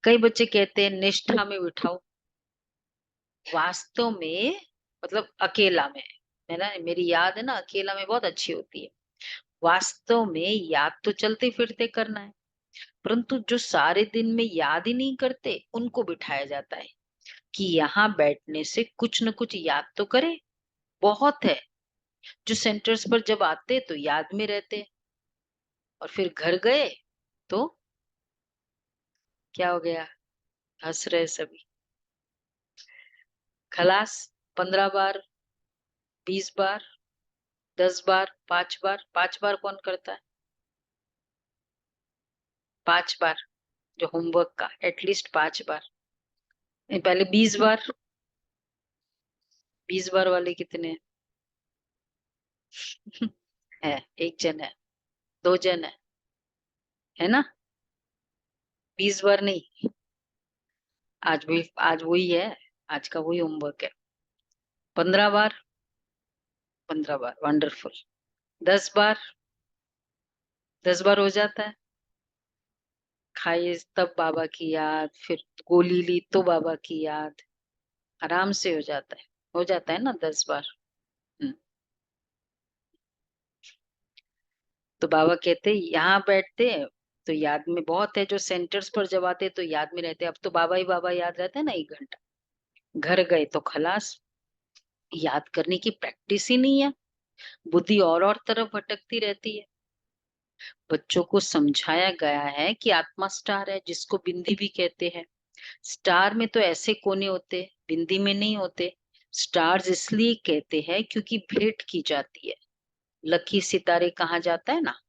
कई बच्चे कहते हैं निष्ठा में बिठाओ, वास्तव में मतलब अकेला में, है ना, मेरी याद है ना अकेला में बहुत अच्छी होती है। वास्तव में याद तो चलते फिरते करना है, परंतु जो सारे दिन में याद ही नहीं करते उनको बिठाया जाता है कि यहाँ बैठने से कुछ न कुछ याद तो करे। बहुत है जो सेंटर्स पर जब आते तो याद में रहते, और फिर घर गए तो क्या हो गया, हंस रहे सभी। खलास, 15 बार, 20 बार, 10 बार, 5 बार। 5 बार कौन करता है? 5 बार जो होमवर्क का, एटलीस्ट 5 बार। नहीं, पहले 20 बार। 20 बार वाले कितने हैं? है, एक जन है, 2 जन है ना? 20 बार नहीं, आज वही है, आज का वही होमवर्क है। 15 बार, 15 बार, वंडरफुल। 10 बार, 10 बार हो जाता है। खाए तब बाबा की याद, फिर गोली ली तो बाबा की याद, आराम से हो जाता है ना 10 बार। हम्म। तो बाबा कहते यहाँ बैठते हैं तो याद में बहुत है, जो सेंटर्स पर जब आते तो याद में रहते। अब तो बाबा ही बाबा याद रहता है ना 1 घंटा। घर गए तो खलास, याद करने की प्रैक्टिस ही नहीं है, बुद्धि और तरफ भटकती रहती है। बच्चों को समझाया गया है कि आत्मा स्टार है, जिसको बिंदी भी कहते हैं। स्टार में तो ऐसे कोने होते, बिंदी में नहीं होते। स्टार्स इसलिए कहते हैं क्योंकि भेंट की जाती है। लकी सितारे कहा जाता है ना,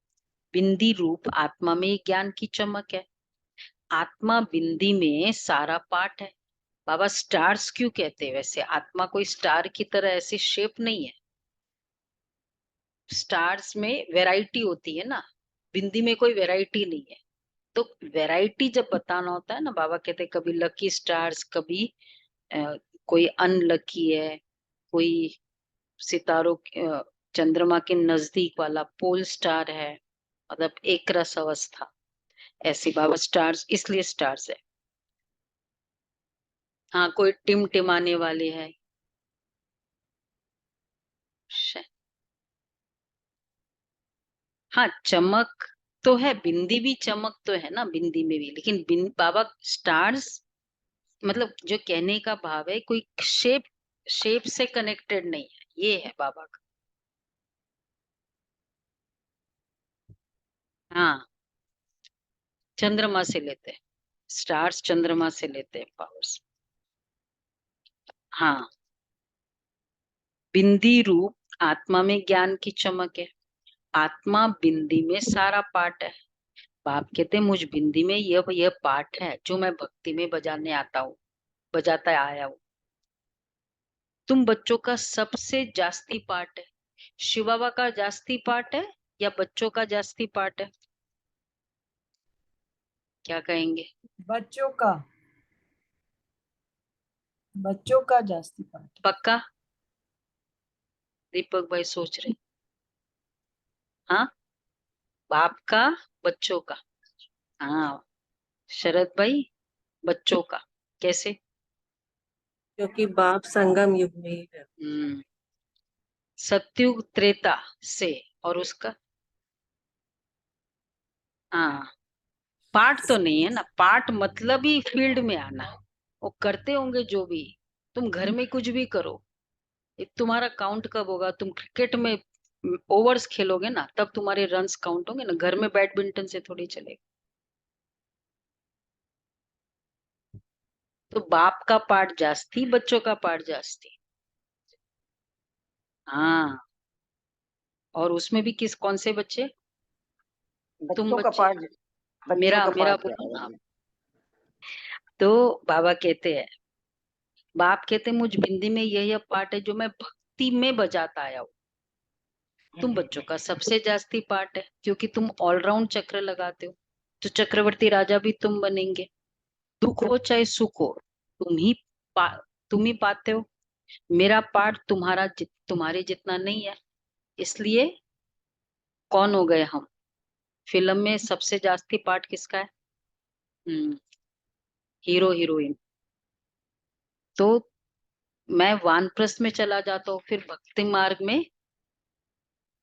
बिंदी रूप आत्मा में ज्ञान की चमक है। आत्मा बिंदी में सारा पार्ट है। बाबा स्टार्स क्यों कहते हैं? वैसे आत्मा कोई स्टार की तरह ऐसी शेप नहीं है। स्टार्स में वैरायटी होती है ना, बिंदी में कोई वैरायटी नहीं है। तो वैरायटी जब बताना होता है ना, बाबा कहते हैं कभी लकी स्टार्स, कभी कोई अनलकी है, कोई सितारों चंद्रमा के नजदीक वाला पोल स्टार है, मतलब एक रस अवस्था, ऐसी बाबा स्टार्स इसलिए स्टार्स है। हाँ, कोई टिमटिमाने वाले है। हाँ, चमक तो है, बिंदी भी चमक तो है ना, बिंदी में भी, लेकिन बाबा स्टार्स मतलब जो कहने का भाव है, कोई शेप शेप से कनेक्टेड नहीं है, ये है बाबा का। हाँ, चंद्रमा से लेते हैं स्टार्स, चंद्रमा से लेते हैं पावर्स। हाँ, बिंदी रूप आत्मा में ज्ञान की चमक है। आत्मा बिंदी में सारा पार्ट है। बाप कहते हैं मुझ बिंदी में यह पार्ट है जो मैं भक्ति में बजाने आता हूँ, बजाता आया हूँ। तुम बच्चों का सबसे जास्ती पार्ट है। शिव बाबा का जास्ती पार्ट है या बच्चों का जास्ती पार्ट है? क्या कहेंगे? बच्चों का, बच्चों का जास्ती पार्ट। पक्का? दीपक भाई सोच रहे। हाँ, बाप का, बच्चों का। हाँ, शरद भाई बच्चों का। कैसे? क्योंकि बाप संगम युग में ही है। सत्युग त्रेता से, और उसका हाँ, पार्ट तो नहीं है ना। पार्ट मतलब ही फील्ड में आना। वो करते होंगे जो भी, तुम घर में कुछ भी करो, एक तुम्हारा काउंट कब होगा? तुम क्रिकेट में ओवर्स खेलोगे ना, तब तुम्हारे रन्स काउंट होंगे ना। घर में बैडमिंटन से थोड़ी चलेगा। तो बाप का पार्ट जास्ती, बच्चों का पार्ट जास्ती। हाँ, और उसमें भी कौन से बच्चे? तुम बच्चों का बच्चे। पाठ, बच्चों मेरा का मेरा पाठ बोलो ज्यादा ना। है। तो बाबा कहते हैं, बाप कहते हैं मुझ बिंदी में यह पार्ट है जो मैं भक्ति में बजाता आया हूँ। तुम बच्चों का सबसे जास्ती पार्ट है, क्योंकि तुम ऑलराउंड चक्र लगाते हो। तो चक्रवर्ती राजा भी तुम बनेंगे। दुख हो चाहे सुख हो, तुम ही पाते हो। मेरा पार्ट तुम्हारे जितना नहीं है। इसलिए कौन हो गए हम? फिल्म में सबसे जास्ती पार्ट किसका है? Hero heroine. तो मैं वानप्रस्थ में चला जाता हूँ, फिर भक्ति मार्ग में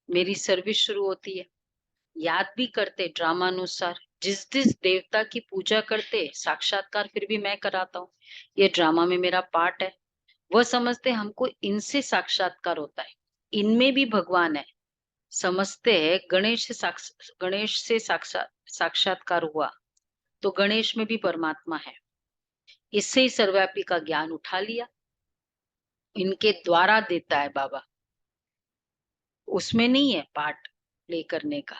मेरी सर्विस शुरू होती है। याद भी करते ड्रामानुसार, जिस जिस देवता की पूजा करते साक्षात्कार फिर भी मैं कराता हूँ। ये ड्रामा में मेरा पार्ट है। वह समझते हमको इनसे साक्षात्कार होता है, इनमें भी भगवान है। समझते हैं गणेश से साक्षात्कार हुआ, तो गणेश में भी परमात्मा है। इससे ही सर्वव्यापी का ज्ञान उठा लिया, इनके द्वारा देता है बाबा। उसमें नहीं है पार्ट प्ले करने का।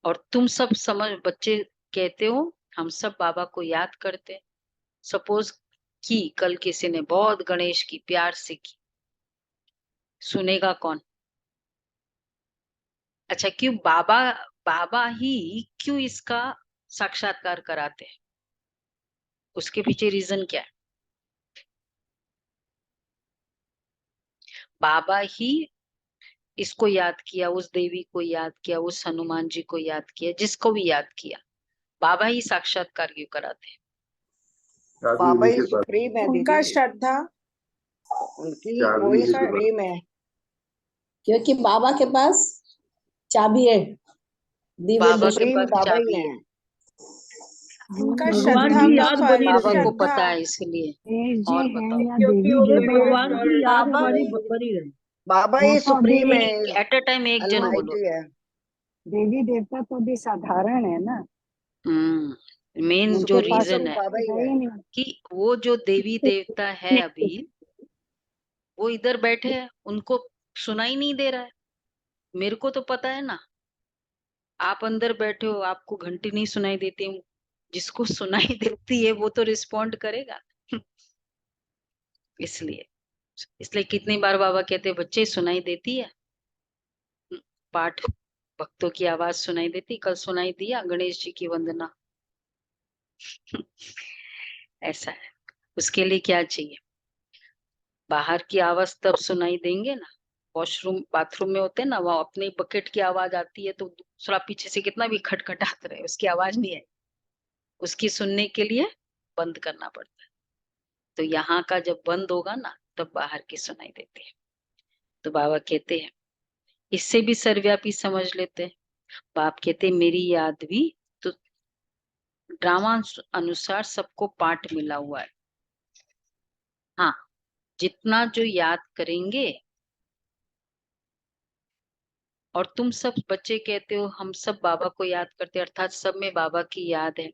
और तुम सब समझ बच्चे कहते हो हम सब बाबा को याद करते। सपोज कि कल किसी ने बहुत गणेश की प्यार से की, सुनेगा कौन? अच्छा, क्यों बाबा बाबा ही क्यों इसका साक्षात्कार कराते हैं? उसके पीछे रीजन क्या है? बाबा ही इसको याद किया, उस देवी को याद किया, उस हनुमान जी को याद किया, जिसको भी याद किया, बाबा ही साक्षात्कार क्यों कराते हैं? बाबा ही सुप्रीम है उनका दीदी, श्रद्धा, उनकी वही सुप्रीम है। क्योंकि बाबा के पास चाबी है, दिव्य बाबा के सुप्रीम पास बाबा ही चाबी है। है। उनका भगवान श्रद्धा की का याद फल, बनी बाबा रहे, को श्रद्धा। पता है इसलिए। गणेश जी और हैं बताओ। या क्योंकि देवी वो देवता, भगवान की याद बाबा हमारी ही बनी रहे। बाबा वो ही तो अभी सुप्रीम है, एट अ टाइम एक जन बोलो। अलमाइटी है। देवी देवता तो भी साधारण है ना, मेन जो उनके पास रीजन तो है बाबा ही है है। ही नहीं। कि वो जो देवी देवता है अभी, वो इधर बैठे हैं, उनको सुनाई नहीं दे रहा है। मेरे को तो पता है ना। आप अंदर बैठे हो, आपको घंटी नहीं सुनाई देती, जिसको सुनाई देती है वो तो रिस्पोंड करेगा। इसलिए इसलिए कितनी बार बाबा कहते हैं, बच्चे सुनाई देती है पाठ, भक्तों की आवाज सुनाई देती। कल सुनाई दिया गणेश जी की वंदना। ऐसा है। उसके लिए क्या चाहिए? बाहर की आवाज तब सुनाई देंगे ना, वॉशरूम बाथरूम में होते हैं ना, वहां अपनी बकेट की आवाज आती है तो दूसरा पीछे से कितना भी खटखटाता रहे उसकी आवाज नहीं है, उसकी सुनने के लिए बंद करना पड़ता है। तो यहाँ का जब बंद होगा ना तब बाहर की सुनाई देती है। तो बाबा कहते हैं इससे भी सर्वव्यापी समझ लेते हैं। बाप कहते मेरी याद भी तो ड्रामा अनुसार सबको पाठ मिला हुआ है। हाँ, जितना जो याद करेंगे, और तुम सब बच्चे कहते हो हम सब बाबा को याद करते, अर्थात सब में बाबा की याद है,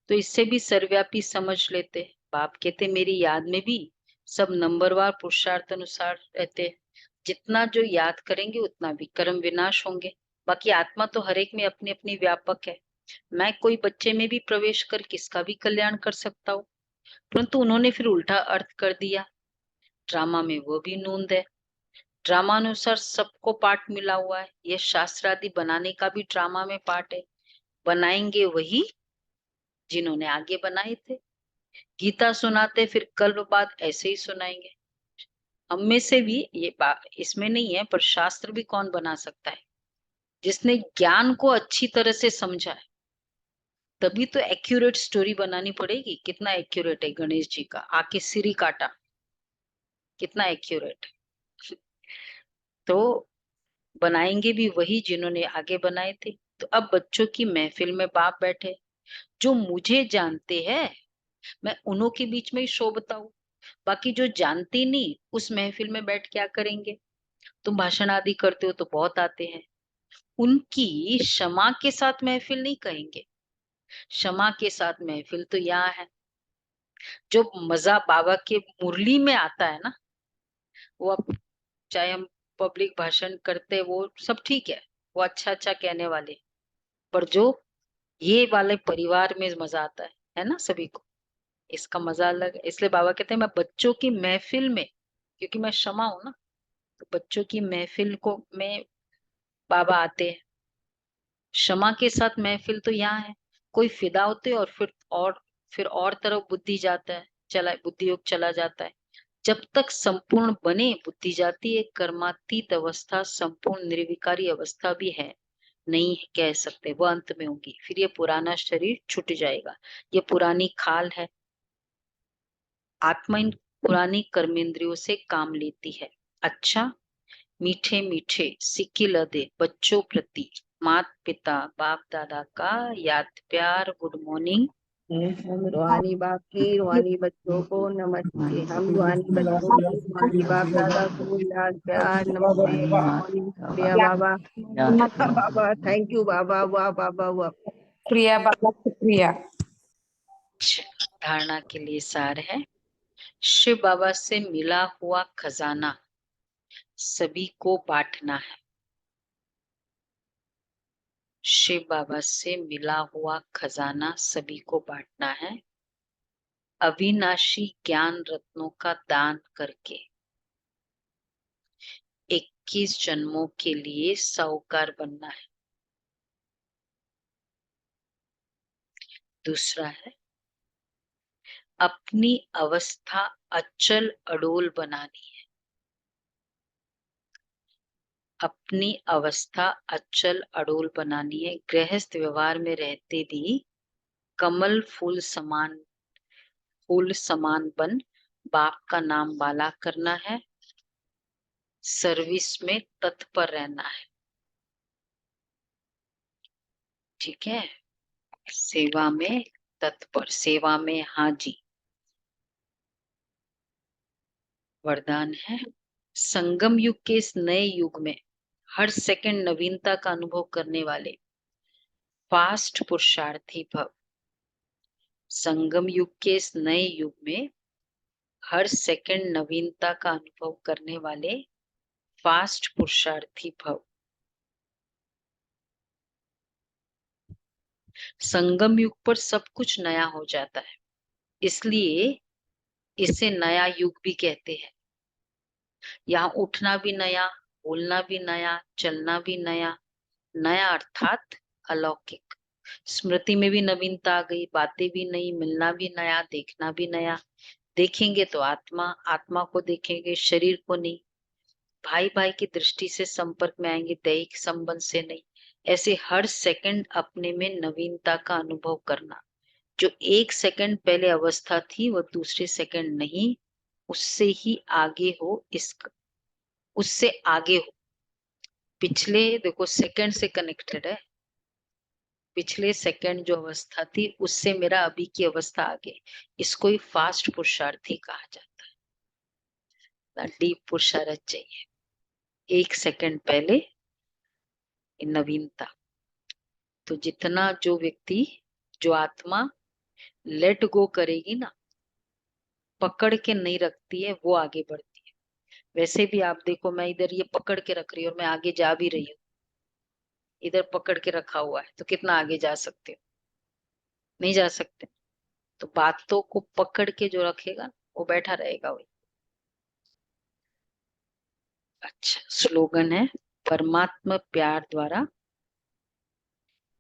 तो इससे भी सर्वव्यापी समझ लेते। बाप कहते मेरी याद में भी सब नंबरवार पुरुषार्थ अनुसार रहते। जितना जो याद करेंगे उतना भी कर्म विनाश होंगे। बाकी आत्मा तो हर एक में अपनी अपनी व्यापक है। मैं कोई बच्चे में भी प्रवेश कर किसका भी कल्याण कर सकता हूँ, परंतु उन्होंने फिर उल्टा अर्थ कर दिया। ड्रामा में वो भी नूंद है। ड्रामा अनुसार सबको पाठ मिला हुआ है। ये शास्त्र आदि बनाने का भी ड्रामा में पार्ट है। बनाएंगे वही जिन्होंने आगे बनाए थे। गीता सुनाते फिर कल्प बाद ऐसे ही सुनाएंगे। हम में से भी ये इसमें नहीं है, पर शास्त्र भी कौन बना सकता है? जिसने ज्ञान को अच्छी तरह से समझा है। तभी तो एक्यूरेट स्टोरी बनानी पड़ेगी। कितना एक्यूरेट है गणेश जी का, आके सिर ही काटा, कितना एक्यूरेट। तो बनाएंगे भी वही जिन्होंने आगे बनाए थे। तो अब बच्चों की महफिल में बाप बैठे जो मुझे जानते हैं, मैं उन्हों के बीच में ही शोभता हूँ। बाकी जो जानते नहीं उस महफिल में बैठ क्या करेंगे? तुम भाषण आदि करते हो तो बहुत आते हैं, उनकी क्षमा के साथ महफिल नहीं कहेंगे। क्षमा के साथ महफिल तो यहाँ है। जो मजा बाबा के मुरली में आता है ना, वो अब चाहे हम पब्लिक भाषण करते वो सब ठीक है, वो अच्छा अच्छा कहने वाले, पर जो ये वाले परिवार में मजा आता है ना सभी को, इसका मजा अलग है। इसलिए बाबा कहते हैं मैं बच्चों की महफिल में, क्योंकि मैं क्षमा हूं ना, तो बच्चों की महफिल को में बाबा आते हैं। क्षमा के साथ महफिल तो यहाँ है। कोई फिदा होते और फिर और तरफ बुद्धि जाता है, बुद्धि योग चला जाता है। जब तक संपूर्ण बने बुद्धि जाती है। कर्मातीत अवस्था संपूर्ण निर्विकारी अवस्था भी है, नहीं कह सकते, वो अंत में होगी। फिर ये पुराना शरीर छूट जाएगा, ये पुरानी खाल है। आत्मा इन पुरानी कर्मेंद्रियों से काम लेती है। अच्छा, मीठे मीठे सिक्की लदे बच्चों प्रति माता पिता बाप दादा का याद प्यार गुड मॉर्निंग। हम रूहानी बाप की रूहानी बच्चों को नमस्ते। हम रूहानी बच्चों की रूहानी बाप दादा को याद प्यार नमस्ते। गुड मॉर्निंग प्रिया बाबा। बाबा थैंक यू बाबा। वाह बाबा वाह। प्रिया बाबा शुक्रिया। धारणा के लिए सार है, शिव बाबा से मिला हुआ खजाना सभी को बांटना है। शिव बाबा से मिला हुआ खजाना सभी को बांटना है। अविनाशी ज्ञान रत्नों का दान करके 21 जन्मों के लिए साहूकार बनना है। दूसरा है अपनी अवस्था अचल अडोल बनानी है। अपनी अवस्था अचल अडोल बनानी है। गृहस्थ व्यवहार में रहते भी कमल फूल समान बन बाप का नाम बाला करना है। सर्विस में तत्पर रहना है। ठीक है, सेवा में तत्पर, सेवा में हाजी। वरदान है संगम युग के इस नए युग में हर सेकंड नवीनता का अनुभव करने वाले फास्ट पुरुषार्थी भव। संगम युग के इस नए युग में हर सेकंड नवीनता का अनुभव करने वाले फास्ट पुरुषार्थी भव। संगम युग पर सब कुछ नया हो जाता है, इसलिए इसे नया युग भी कहते हैं। यहाँ उठना भी नया, बोलना भी नया, चलना भी नया। नया अर्थात अलौकिक। स्मृति में भी नवीनता आ गई, बातें भी नई, मिलना भी नया, देखना भी नया। देखेंगे तो आत्मा, आत्मा को देखेंगे, शरीर को नहीं। भाई भाई की दृष्टि से संपर्क में आएंगे, दैहिक संबंध से नहीं। ऐसे हर सेकंड अपने में नवीनता का अनुभव करना। जो एक सेकंड पहले अवस्था थी वह दूसरे सेकंड नहीं, उससे ही आगे हो, उससे आगे हो। पिछले देखो सेकंड से कनेक्टेड है। पिछले सेकंड जो अवस्था थी उससे मेरा अभी की अवस्था आगे। इसको ही फास्ट पुरुषार्थी कहा जाता है। डीप पुरुषार्थ चाहिए। एक सेकंड पहले नवीनता। तो जितना जो व्यक्ति, जो आत्मा लेट गो करेगी ना, पकड़ के नहीं रखती है, वो आगे बढ़ती है। वैसे भी आप देखो, मैं इधर ये पकड़ के रख रही हूँ और मैं आगे जा भी रही हूँ। इधर पकड़ के रखा हुआ है तो कितना आगे जा सकते हो? नहीं जा सकते। तो बातों को पकड़ के जो रखेगा वो बैठा रहेगा वही। अच्छा, स्लोगन है, परमात्मा प्यार द्वारा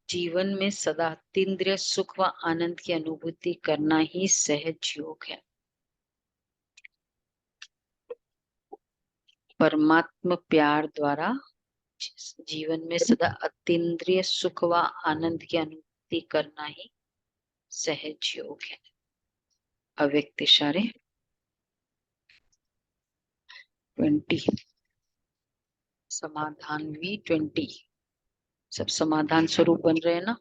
जीवन में सदा अतीन्द्रिय सुख व आनंद की अनुभूति करना ही सहज योग है। परमात्मा प्यार द्वारा जीवन में सदा अतीन्द्रिय सुख व आनंद की अनुभूति करना ही सहज योग है। अव्यक्त इशारे 20 समाधान भी 20 सब समाधान स्वरूप बन रहे हैं ना।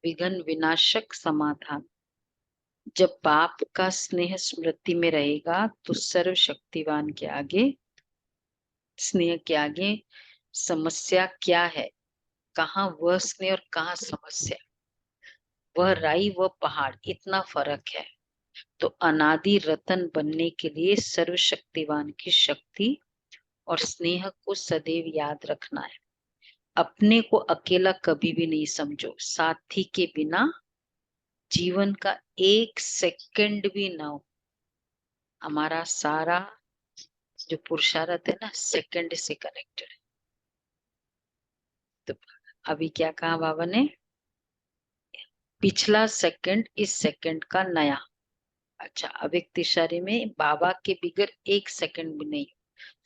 विघ्न विनाशक समाधान। जब बाप का स्नेह स्मृति में रहेगा तो सर्वशक्तिवान के आगे, स्नेह के आगे समस्या क्या है? कहाँ वह स्नेह और कहाँ समस्या? वह राई व पहाड़, इतना फर्क है। तो अनादि रतन बनने के लिए सर्वशक्तिवान की शक्ति और स्नेह को सदैव याद रखना है। अपने को अकेला कभी भी नहीं समझो। साथी के बिना जीवन का एक सेकंड भी ना हो। हमारा सारा जो पुरुषार्थ है ना, सेकंड से कनेक्टेड है। तो अभी क्या कहा बाबा ने? पिछला सेकंड इस सेकंड का नया। अच्छा, अव्यक्त इशारे में बाबा के बिगर एक सेकंड भी नहीं।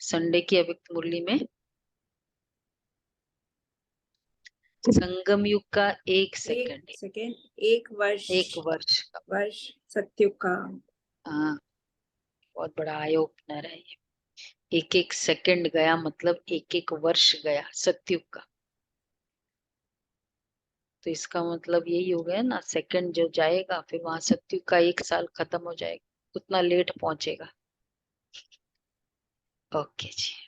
संडे की अव्यक्त मुरली में संगम युग का एक सेकंड, सेकेंड, एक वर्ष, एक वर्ष का। वर्ष सत्युग का। हाँ, बहुत बड़ा आई ओपनर है ये। एक एक सेकंड गया मतलब एक एक वर्ष गया सत्युग का। तो इसका मतलब यही हो गया ना, सेकंड जो जाएगा फिर वहां सत्युग का एक साल खत्म हो जाएगा, उतना लेट पहुंचेगा। ओके जी।